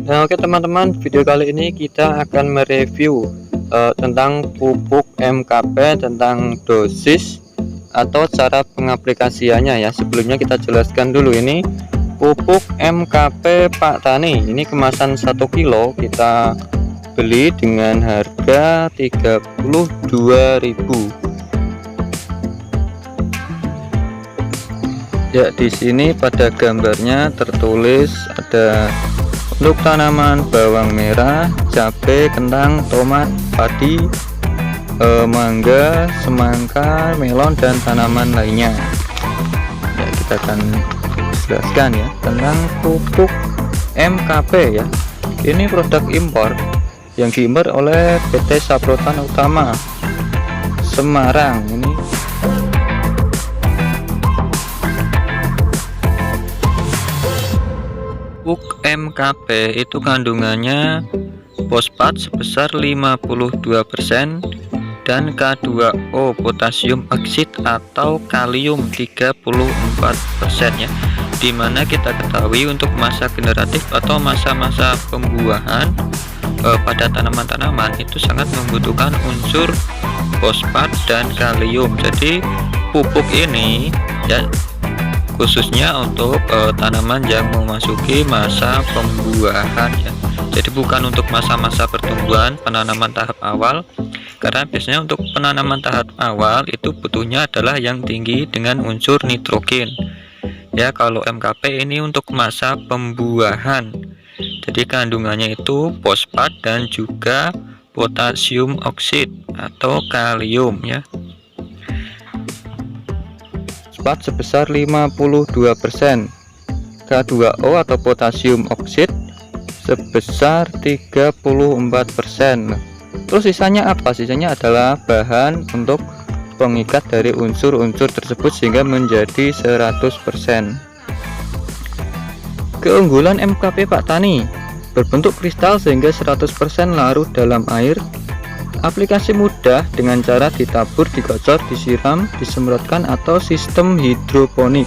Nah, oke teman-teman, video kali ini kita akan mereview tentang pupuk MKP, tentang dosis atau cara pengaplikasiannya ya. Sebelumnya kita jelaskan dulu, ini pupuk MKP Pak Tani. Ini kemasan 1 kilo kita beli dengan harga 32.000. Ya, di sini pada gambarnya tertulis ada untuk tanaman bawang merah, cabai, kentang, tomat, padi, mangga, semangka, melon, dan tanaman lainnya. Ya, kita akan jelaskan ya tentang pupuk MKP ya. Ini produk impor yang diimpor oleh PT Saprotan Utama Semarang. Ini pupuk MKP itu kandungannya fosfat sebesar 52% dan K2O potasium oksid atau kalium 34% ya, dimana kita ketahui untuk masa generatif atau masa-masa pembuahan pada tanaman-tanaman itu sangat membutuhkan unsur fosfat dan kalium. Jadi pupuk ini ya khususnya untuk tanaman yang memasuki masa pembuahan ya. Jadi bukan untuk masa-masa pertumbuhan penanaman tahap awal, karena biasanya untuk penanaman tahap awal itu butuhnya adalah yang tinggi dengan unsur nitrogen ya. Kalau MKP ini untuk masa pembuahan, jadi kandungannya itu fosfat dan juga potasium oksid atau kalium ya. Fosfat sebesar 52%, K2O atau potasium oksid sebesar 34%. Terus sisanya apa? Sisanya adalah bahan untuk pengikat dari unsur-unsur tersebut sehingga menjadi 100%. Keunggulan MKP Pak Tani: berbentuk kristal sehingga 100% larut dalam air. Aplikasi mudah dengan cara ditabur, digocor, disiram, disemprotkan atau sistem hidroponik.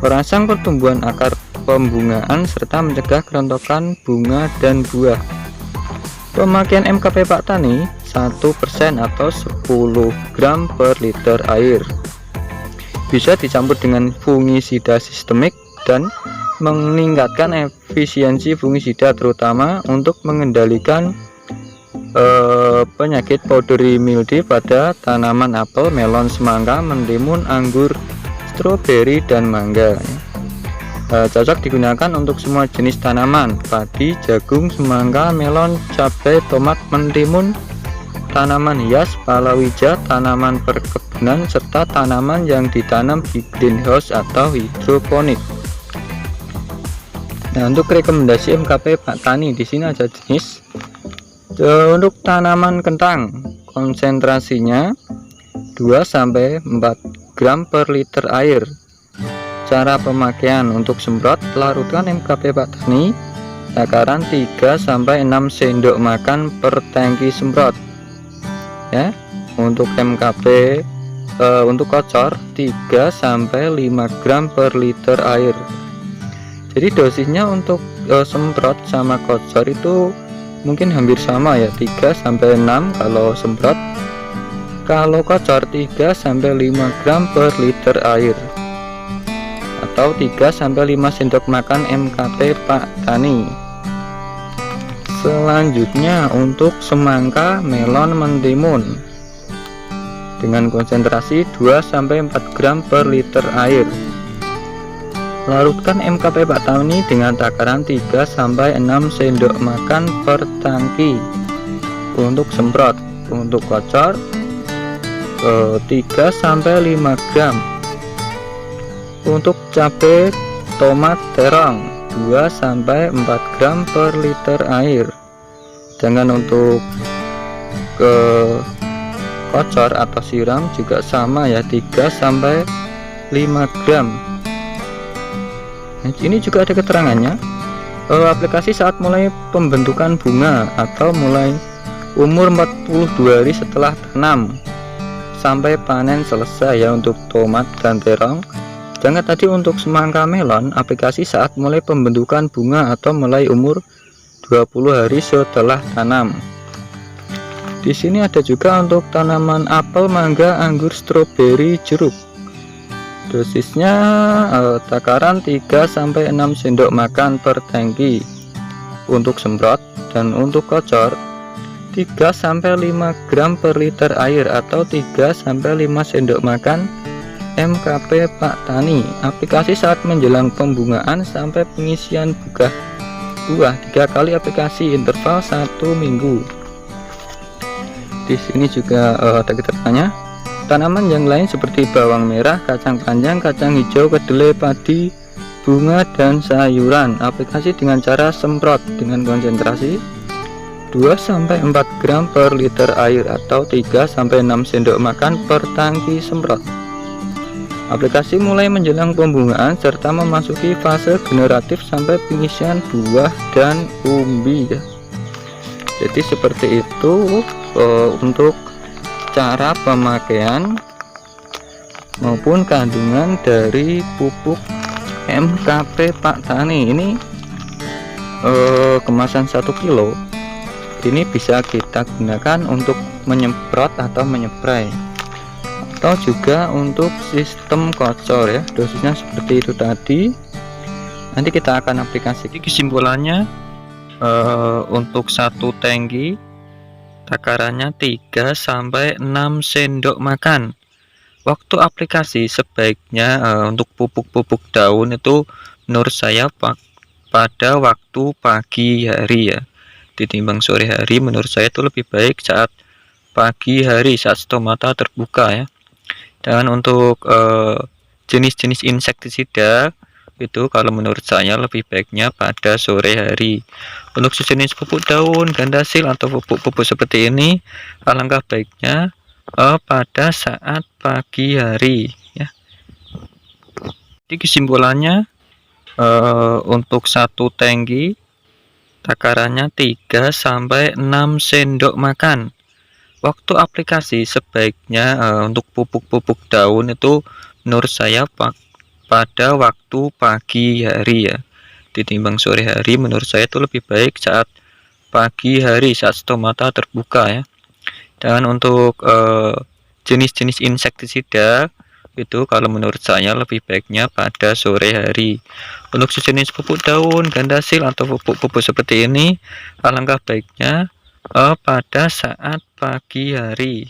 Merangsang pertumbuhan akar pembungaan serta mencegah kerontokan bunga dan buah. Pemakaian MKP Pak Tani 1% atau 10 gram per liter air. Bisa dicampur dengan fungisida sistemik dan meningkatkan efisiensi fungisida, terutama untuk mengendalikan penyakit powdery mildew pada tanaman apel, melon, semangka, mentimun, anggur, stroberi, dan mangga. Cocok digunakan untuk semua jenis tanaman: padi, jagung, semangka, melon, cabai, tomat, mentimun, tanaman hias, palawija, tanaman perkebunan, serta tanaman yang ditanam di greenhouse atau hidroponik. Nah, untuk rekomendasi MKP Pak Tani di sini ada jenis. Untuk tanaman kentang, konsentrasinya 2-4 gram per liter air. Cara pemakaian: untuk semprot, larutkan MKP Pak Tani takaran 3-6 sendok makan per tangki semprot ya. Untuk MKP untuk kocor 3-5 gram per liter air. Jadi dosisnya untuk semprot sama kocor itu mungkin hampir sama ya, 3-6 kalau semprot, kalau kocor 3-5 gram per liter air atau 3-5 sendok makan MKP Pak Tani. Selanjutnya untuk semangka, melon, mentimun dengan konsentrasi 2-4 gram per liter air. Larutkan MKP Pak Tani dengan takaran 3-6 sendok makan per tangki untuk semprot. Untuk kocor 3-5 gram. Untuk cabai, tomat, terong 2-4 gram per liter air. Dengan untuk kocor atau siram juga sama ya, 3-5 gram. Nah, ini juga ada keterangannya. Aplikasi saat mulai pembentukan bunga atau mulai umur 42 hari setelah tanam sampai panen selesai ya, untuk tomat dan terong. Sedangkan tadi untuk semangka, melon, aplikasi saat mulai pembentukan bunga atau mulai umur 20 hari setelah tanam. Di sini ada juga untuk tanaman apel, mangga, anggur, stroberi, jeruk. Dosisnya takaran 3-6 sendok makan per tangki untuk semprot, dan untuk kocor 3-5 gram per liter air atau 3-5 sendok makan MKP Pak Tani. Aplikasi saat menjelang pembungaan sampai pengisian buah 3 kali aplikasi interval 1 minggu. Di sini juga ada keterangannya. Tanaman yang lain seperti bawang merah, kacang panjang, kacang hijau, kedelai, padi, bunga, dan sayuran. Aplikasi dengan cara semprot dengan konsentrasi 2-4 gram per liter air atau 3-6 sendok makan per tangki semprot. Aplikasi mulai menjelang pembungaan serta memasuki fase generatif sampai pengisian buah dan umbi ya. Jadi seperti itu untuk cara pemakaian maupun kandungan dari pupuk MKP Pak Tani. Ini kemasan 1 kilo ini bisa kita gunakan untuk menyemprot atau menyepray, atau juga untuk sistem kocor ya. Dosisnya seperti itu tadi, nanti kita akan aplikasi. Kesimpulannya untuk 1 tangki takarannya 3-6 sendok makan. Waktu aplikasi sebaiknya untuk pupuk-pupuk daun itu menurut saya pada waktu pagi hari ya, ditimbang sore hari. Menurut saya itu lebih baik saat pagi hari saat stomata terbuka ya. Dan untuk jenis-jenis insektisida itu kalau menurut saya lebih baiknya pada sore hari. Untuk sejenis pupuk daun, gandasil atau pupuk-pupuk seperti ini alangkah baiknya pada saat pagi hari ya. Jadi kesimpulannya untuk 1 tangki takarannya 3-6 sendok makan. Waktu aplikasi sebaiknya untuk pupuk-pupuk daun itu menurut saya pada waktu pagi hari ya, ditimbang sore hari. Menurut saya itu lebih baik saat pagi hari saat stomata terbuka ya. Dan untuk jenis-jenis insektisida itu kalau menurut saya lebih baiknya pada sore hari. Untuk sejenis pupuk daun, gandasil atau pupuk-pupuk seperti ini alangkah baiknya pada saat pagi hari.